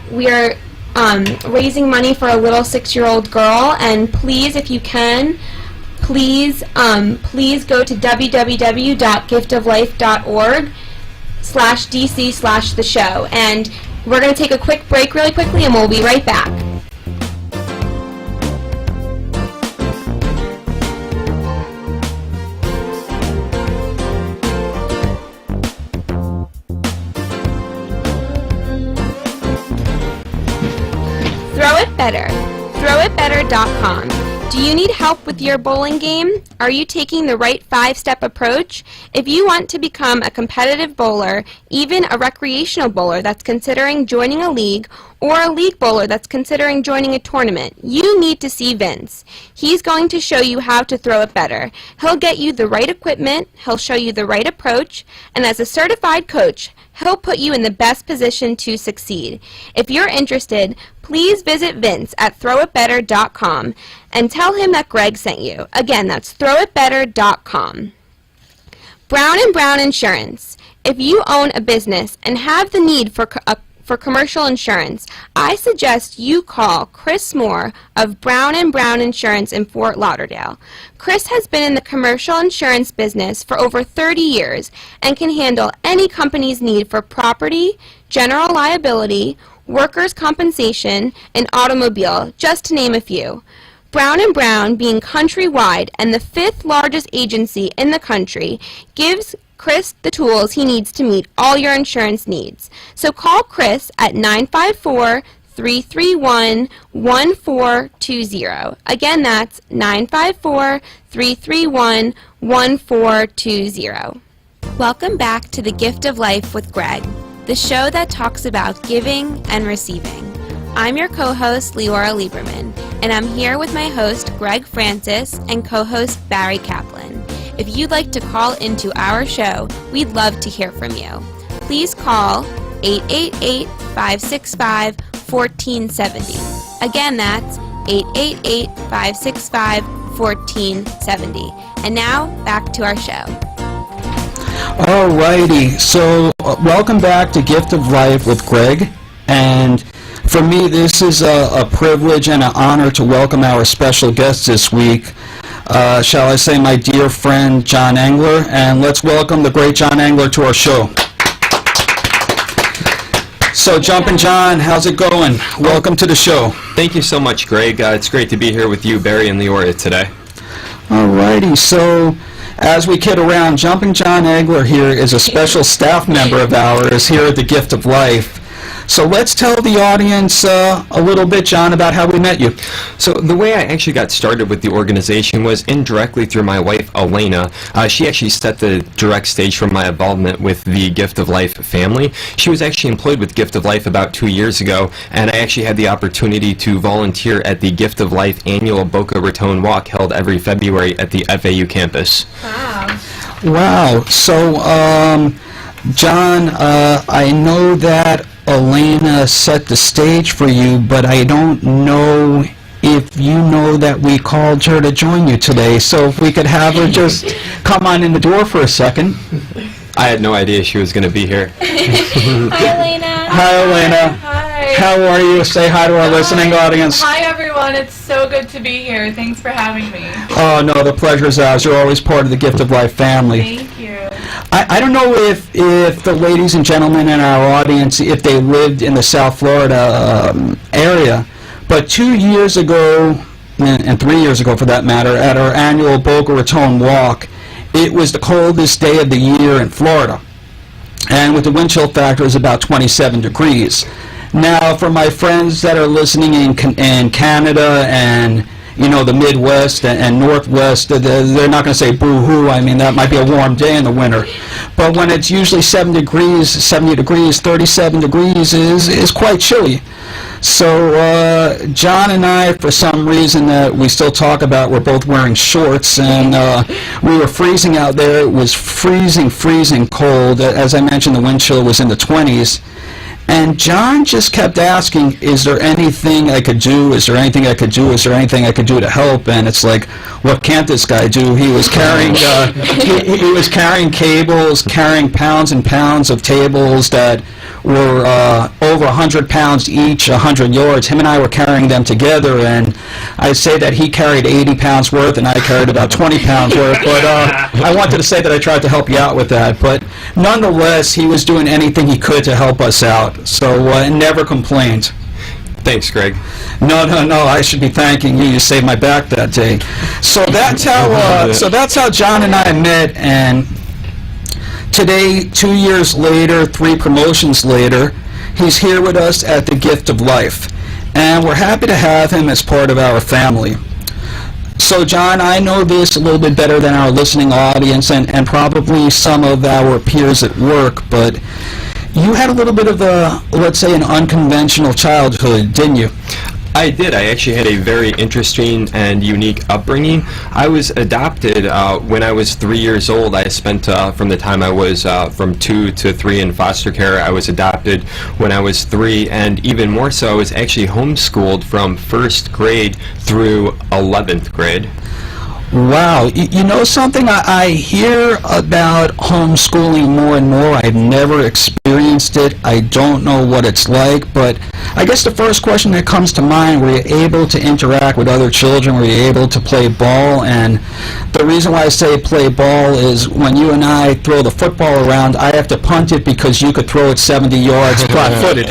raising money for a little 6-year-old girl, and please, if you can, please go to www.giftoflife.org/dc/the show, and we're going to take a quick break really quickly, and we'll be right back. Throw It Better. ThrowItBetter.com. Do you need help with your bowling game? Are you taking the right 5-step approach? If you want to become a competitive bowler, even a recreational bowler that's considering joining a league, or a league bowler that's considering joining a tournament, you need to see Vince. He's going to show you how to throw it better. He'll get you the right equipment, he'll show you the right approach, and as a certified coach, he'll put you in the best position to succeed. If you're interested, please visit Vince at throwitbetter.com and tell him that Greg sent you. Again, that's throwitbetter.com. Brown & Brown Insurance. If you own a business and have the need for commercial insurance, I suggest you call Chris Moore of Brown & Brown Insurance in Fort Lauderdale. Chris has been in the commercial insurance business for over 30 years and can handle any company's need for property, general liability, workers' compensation, and automobile, just to name a few. Brown & Brown, being countrywide and the 5th largest agency in the country, gives Chris the tools he needs to meet all your insurance needs. So call Chris at 954-331-1420. Again, that's 954-331-1420. Welcome back to The Gift of Life with Greg, the show that talks about giving and receiving. I'm your co-host, Leora Lieberman, and I'm here with my host, Greg Francis, and co-host, Barry Kaplan. If you'd like to call into our show, we'd love to hear from you. Please call 888-565-1470. Again, that's 888-565-1470. And now, back to our show. Alrighty, so welcome back to Gift of Life with Greg. And for me, this is a privilege and an honor to welcome our special guest this week. Shall I say my dear friend, John Engler, and let's welcome the great John Engler to our show. So, Jumpin' John, how's it going? Welcome to the show. Thank you so much, Greg. It's great to be here with you, Barry, and Leora today. Alrighty, so as we kid around, Jumpin' John Engler here is a special staff member of ours here at the Gift of Life. So let's tell the audience a little bit, John, about how we met you. So the way I actually got started with the organization was indirectly through my wife, Elena. She actually set the direct stage for my involvement with the Gift of Life family. She was actually employed with Gift of Life about 2 years ago, and I actually had the opportunity to volunteer at the Gift of Life annual Boca Raton Walk held every February at the FAU campus. Wow. So, John, I know that Elena set the stage for you, but I don't know if you know that we called her to join you today. So if we could have her just come on in the door for a second. I had no idea she was going to be here. Hi, Elena. Hi, Elena. Hi. How are you? Say hi to our listening audience. Hi, everyone. It's so good to be here. Thanks for having me. Oh, no, the pleasure's ours. You're always part of the Gift of Life family. Thank you. I don't know if the ladies and gentlemen in our audience, if they lived in the South Florida area, but 2 years ago, and 3 years ago for that matter, at our annual Boca Raton Walk, it was the coldest day of the year in Florida. And with the wind chill factor, it was about 27 degrees. Now, for my friends that are listening in Canada and the Midwest and Northwest, they're not going to say boo-hoo. I mean, that might be a warm day in the winter. But when it's usually 70 degrees, 37 degrees is quite chilly. So John and I, for some reason that we still talk about, we're both wearing shorts, and we were freezing out there. It was freezing cold. As I mentioned, the wind chill was in the 20s. And John just kept asking, is there anything I could do? Is there anything I could do? Is there anything I could do to help? And it's like, what can't this guy do? He was carrying he was carrying cables, carrying pounds and pounds of tables that were over 100 pounds each, 100 yards. Him and I were carrying them together, and I'd say that he carried 80 pounds worth and I carried about 20 pounds worth. But I wanted to say that I tried to help you out with that. But nonetheless, he was doing anything he could to help us out. So never complained. Thanks, Greg. No, I should be thanking you. You saved my back that day. So that's how John and I met, and today, 2 years later, 3 promotions later, he's here with us at the Gift of Life, and we're happy to have him as part of our family. So, John, I know this a little bit better than our listening audience and probably some of our peers at work, but you had a little bit of let's say, an unconventional childhood, didn't you? I did. I actually had a very interesting and unique upbringing. I was adopted when I was 3 years old. I spent from the time I was from 2 to 3 in foster care. I was adopted when I was 3, and even more so, I was actually homeschooled from 1st grade through 11th grade. Wow. You know something? I hear about homeschooling more and more. I've never experienced it. I don't know what it's like, but I guess the first question that comes to mind, were you able to interact with other children? Were you able to play ball? And the reason why I say play ball is when you and I throw the football around, I have to punt it because you could throw it 70 yards flat-footed.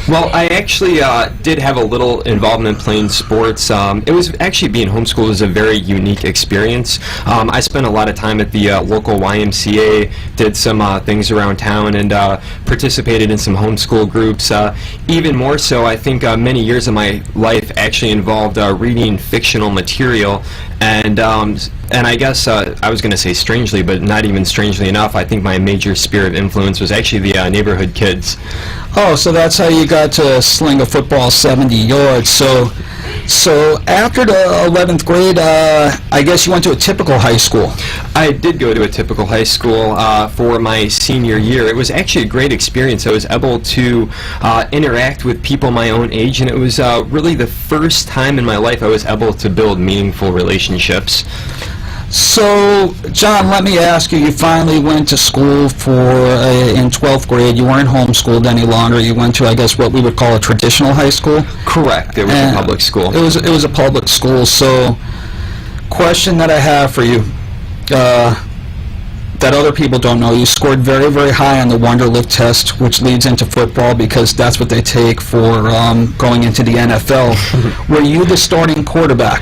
Well, I actually did have a little involvement playing sports. It was actually being homeschooled was a very unique experience. I spent a lot of time at the local YMCA, did some things around town, and participated in some homeschool groups. Even more so, I think many years of my life actually involved reading fictional material, and I guess I was going to say strangely, but not even strangely enough, I think my major sphere of influence was actually the neighborhood kids. Oh, so that's how you got to sling a football 70 yards. So after the 11th grade, I guess you went to a typical high school. I did go to a typical high school for my senior year. It was actually a great experience. I was able to interact with people my own age, and it was really the first time in my life I was able to build meaningful relationships. So, John, let me ask you, you finally went to school in 12th grade. You weren't homeschooled any longer. You went to, I guess, what we would call a traditional high school? Correct. It was a public school. It was a public school. So, question that I have for you, that other people don't know, you scored very, very high on the Wonderlic test, which leads into football because that's what they take for going into the NFL. Were you the starting quarterback?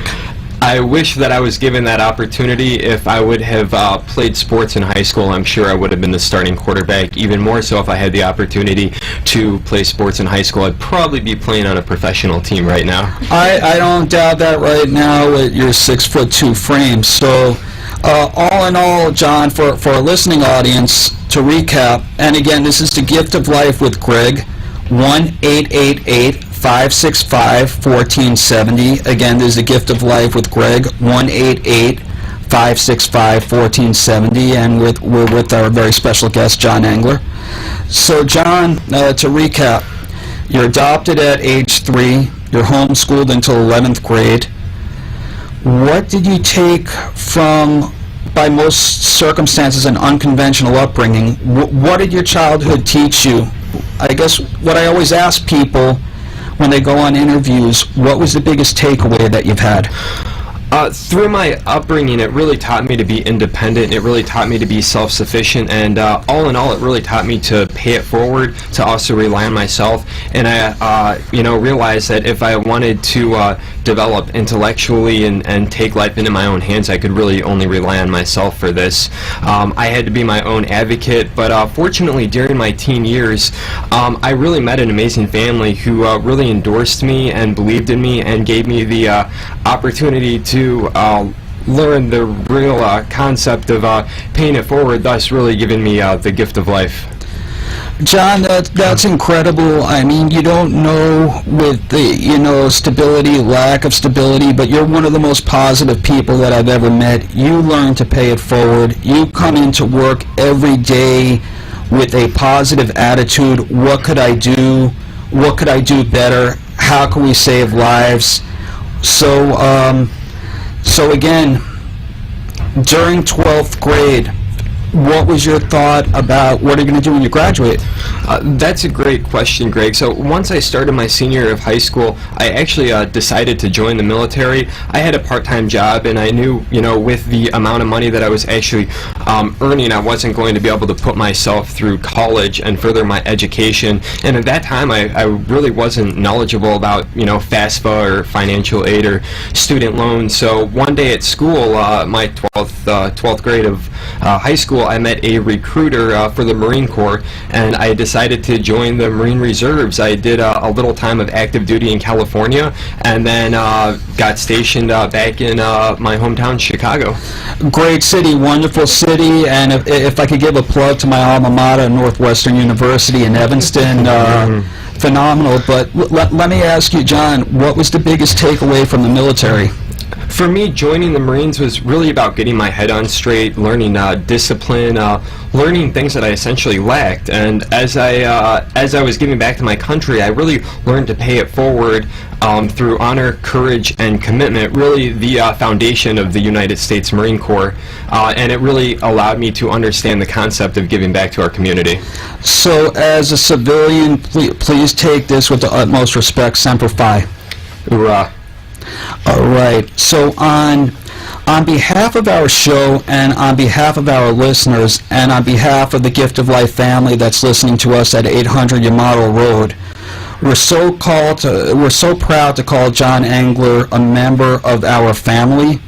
I wish that I was given that opportunity. If I would have played sports in high school, I'm sure I would have been the starting quarterback. Even more so if I had the opportunity to play sports in high school, I'd probably be playing on a professional team right now. I don't doubt that right now with your 6'2" frame. So, all in all, John, for our listening audience, to recap, and again, this is the Gift of Life with Gregg, 1-888-565-1470. Again, there's the Gift of Life with Gregg, 1-888-565-1470, and we're with our very special guest, John Engler. So, John, to recap, you're adopted at age 3, you're homeschooled until 11th grade. What did you take from, by most circumstances, an unconventional upbringing? What did your childhood teach you? I guess what I always ask people when they go on interviews, what was the biggest takeaway that you've had? Through my upbringing, it really taught me to be independent. It really taught me to be self-sufficient, and all in all, it really taught me to pay it forward, to also rely on myself. And I, realized that if I wanted to develop intellectually and take life into my own hands, I could really only rely on myself for this. I had to be my own advocate, but fortunately, during my teen years, I really met an amazing family who really endorsed me and believed in me and gave me the opportunity to learn the real concept of paying it forward, thus really giving me the gift of life. John, that's incredible. I mean, you don't know with the, stability, lack of stability, but you're one of the most positive people that I've ever met. You learn to pay it forward. You come into work every day with a positive attitude. What could I do? What could I do better? How can we save lives? So again, during 12th grade, what was your thought about what are you going to do when you graduate? That's a great question, Greg. So once I started my senior year of high school, I actually decided to join the military. I had a part-time job, and I knew, with the amount of money that I was actually earning, I wasn't going to be able to put myself through college and further my education. And at that time, I really wasn't knowledgeable about, FAFSA or financial aid or student loans. So one day at school, my 12th grade of high school, I met a recruiter for the Marine Corps, and I decided to join the Marine Reserves. I did a little time of active duty in California, and then got stationed back in my hometown, Chicago. Great city, wonderful city, and if I could give a plug to my alma mater, Northwestern University in Evanston, phenomenal. But let me ask you, John, what was the biggest takeaway from the military? For me, joining the Marines was really about getting my head on straight, learning discipline, learning things that I essentially lacked. And as I was giving back to my country, I really learned to pay it forward through honor, courage, and commitment, really the foundation of the United States Marine Corps. And it really allowed me to understand the concept of giving back to our community. So as a civilian, please take this with the utmost respect. Semper Fi. Hoorah. All right. So on behalf of our show and on behalf of our listeners and on behalf of the Gift of Life family that's listening to us at 800 Yamato Road, we're so proud to call John Engler a member of our family.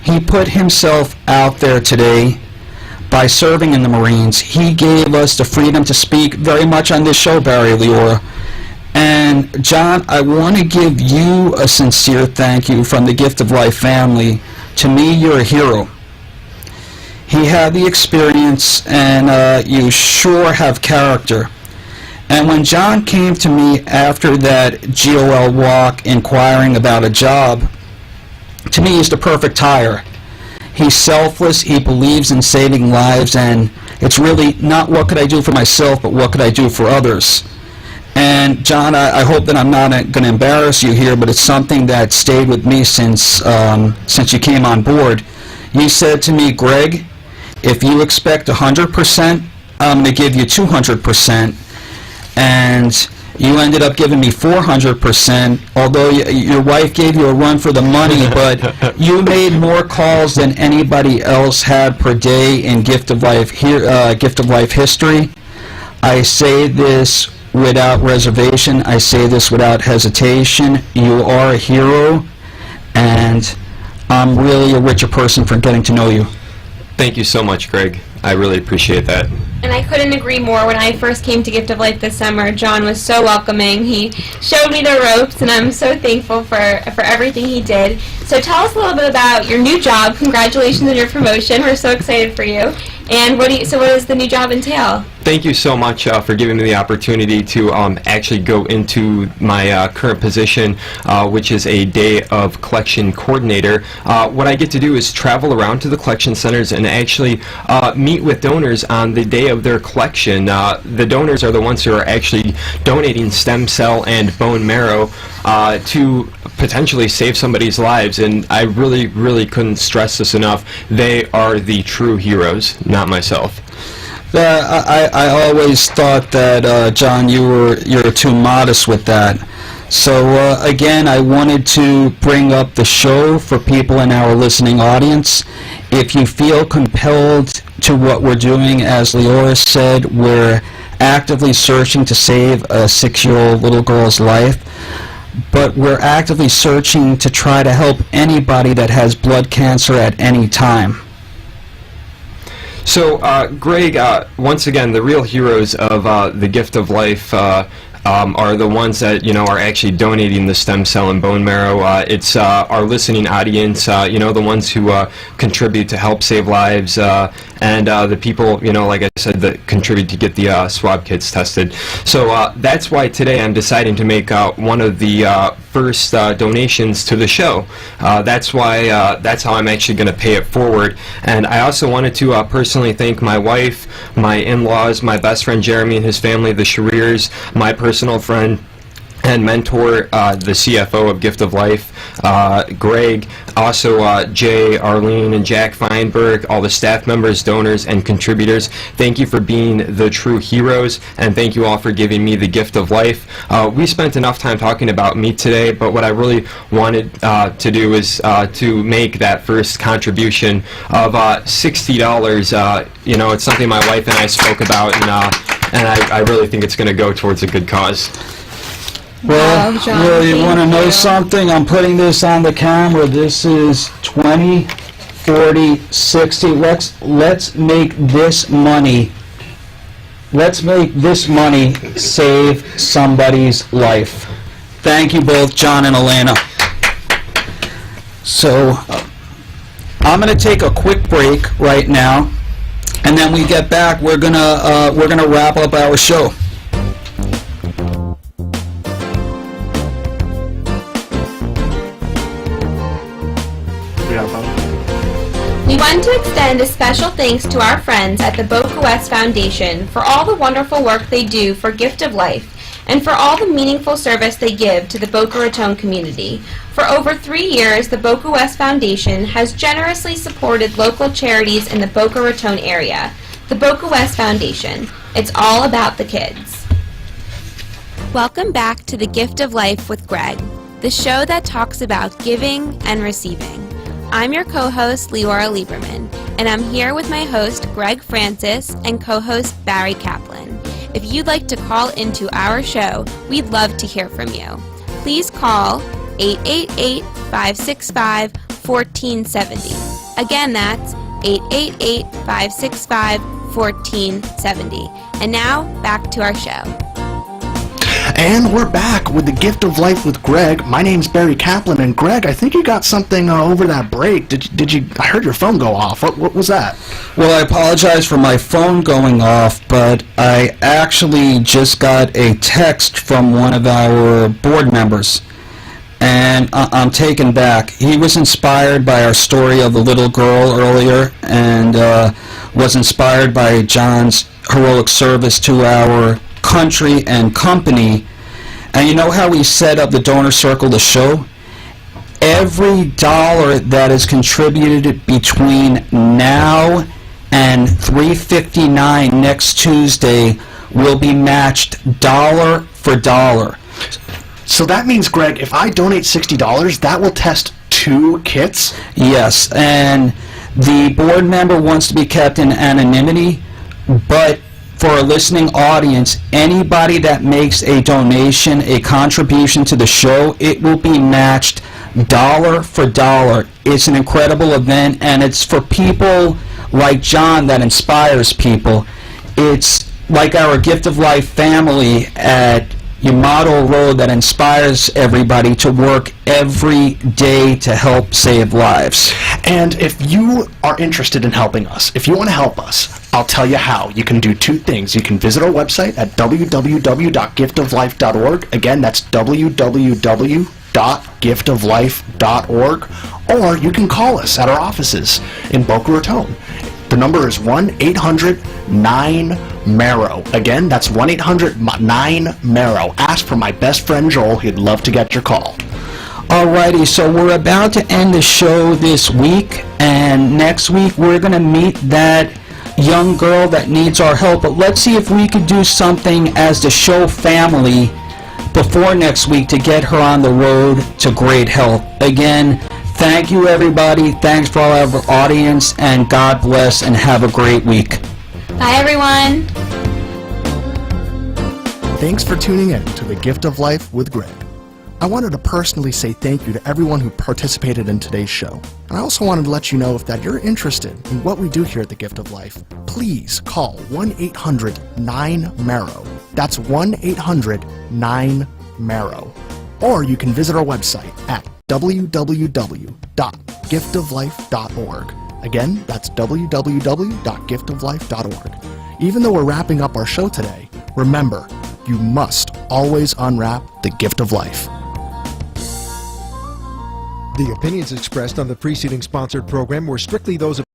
He put himself out there today by serving in the Marines. He gave us the freedom to speak very much on this show, Barry Leora. And John, I want to give you a sincere thank you from the Gift of Life family. To me, you're a hero. He had the experience, and you sure have character. And when John came to me after that GOL walk inquiring about a job, to me he's the perfect hire. He's selfless, he believes in saving lives, and it's really not what could I do for myself, but what could I do for others. And John, I hope that I'm not going to embarrass you here, but it's something that stayed with me since you came on board. You said to me, Greg, if you expect 100%, I'm going to give you 200%. And you ended up giving me 400%, although your wife gave you a run for the money, but you made more calls than anybody else had per day in Gift of Life history. I say this without reservation. I say this without hesitation. You are a hero, and I'm really a richer person for getting to know you. Thank you so much, Greg. I really appreciate that. And I couldn't agree more. When I first came to Gift of Life this summer, John was so welcoming. He showed me the ropes, and I'm so thankful for everything he did. So tell us a little bit about your new job. Congratulations on your promotion. We're so excited for you. And what does the new job entail? Thank you so much for giving me the opportunity to actually go into my current position, which is a day of collection coordinator. What I get to do is travel around to the collection centers and actually meet with donors on the day of their collection. The donors are the ones who are actually donating stem cell and bone marrow to potentially save somebody's lives, and I really, really couldn't stress this enough. They are the true heroes, not myself. I always thought that, John, you're too modest with that. So again, I wanted to bring up the show for people in our listening audience. If you feel compelled to what we're doing, as Leora said, we're actively searching to save a 6-year-old little girl's life, but we're actively searching to try to help anybody that has blood cancer at any time. So, Greg, once again, the real heroes of the Gift of Life are the ones that, are actually donating the stem cell and bone marrow. It's our listening audience, the ones who contribute to help save lives, and the people, like I said, that contribute to get the swab kits tested. So that's why today I'm deciding to make one of the first donations to the show. That's how I'm actually going to pay it forward. And I also wanted to personally thank my wife, my in-laws, my best friend Jeremy and his family, the Shareers, my personal friend and mentor, the CFO of Gift of Life, Gregg, also Jay, Arlene, and Jack Feinberg, all the staff members, donors, and contributors. Thank you for being the true heroes, and thank you all for giving me the gift of life. We spent enough time talking about me today, but what I really wanted to do is to make that first contribution of $60. It's something my wife and I spoke about, and I really think it's going to go towards a good cause. Well, John, you want to know something? I'm putting this on the camera. This is 20, 40, 60. Let's make this money. Let's make this money save somebody's life. Thank you both, John and Elena. So, I'm going to take a quick break right now, and then we get back. We're gonna wrap up our show. We want to extend a special thanks to our friends at the Boca West Foundation for all the wonderful work they do for Gift of Life and for all the meaningful service they give to the Boca Raton community. For over 3 years, the Boca West Foundation has generously supported local charities in the Boca Raton area. The Boca West Foundation. It's all about the kids. Welcome back to the Gift of Life with Gregg, the show that talks about giving and receiving. I'm your co-host, Leora Lieberman, and I'm here with my host, Gregg Francis, and co-host, Barry Kaplan. If you'd like to call into our show, we'd love to hear from you. Please call 888-565-1470. Again, that's 888-565-1470. And now, back to our show. And we're back with the Gift of Life with Gregg. My name's Barry Kaplan, and Gregg, I think you got something over that break. Did you? I heard your phone go off. What was that? Well, I apologize for my phone going off, but I actually just got a text from one of our board members, and I'm taken back. He was inspired by our story of the little girl earlier, and was inspired by John's heroic service to our country and company. And you know how we set up the donor circle to show? every dollar that is contributed between now and 3:59 next Tuesday will be matched dollar for dollar. So that means, Greg, if I donate $60, that will test 2 kits? Yes, and the board member wants to be kept in anonymity, but for a listening audience, anybody that makes a donation, a contribution to the show, it will be matched dollar for dollar. It's an incredible event, and it's for people like John that inspires people. It's like our Gift of Life family at Yamato Road that inspires everybody to work every day to help save lives. And if you are interested in helping us, if you want to help us, I'll tell you how. You can do 2 things. You can visit our website at www.giftoflife.org. Again, that's www.giftoflife.org. Or you can call us at our offices in Boca Raton. The number is 1-800-9-MARROW. Again, that's 1-800-9-MARROW. Ask for my best friend Joel. He'd love to get your call. Alrighty, so we're about to end the show this week, and next week we're going to meet that young girl that needs our help. But let's see if we could do something as the show family before next week to get her on the road to great health. Again, thank you, everybody. Thanks for all of our audience, and God bless, and have a great week. Bye, everyone. Thanks for tuning in to The Gift of Life with Greg. I wanted to personally say thank you to everyone who participated in today's show. And I also wanted to let you know if that you're interested in what we do here at The Gift of Life, please call 1-800-9-MARROW. That's 1-800-9-MARROW. Or you can visit our website at www.giftoflife.org. Again, that's www.giftoflife.org. Even though we're wrapping up our show today, remember, you must always unwrap the gift of life. The opinions expressed on the preceding sponsored program were strictly those of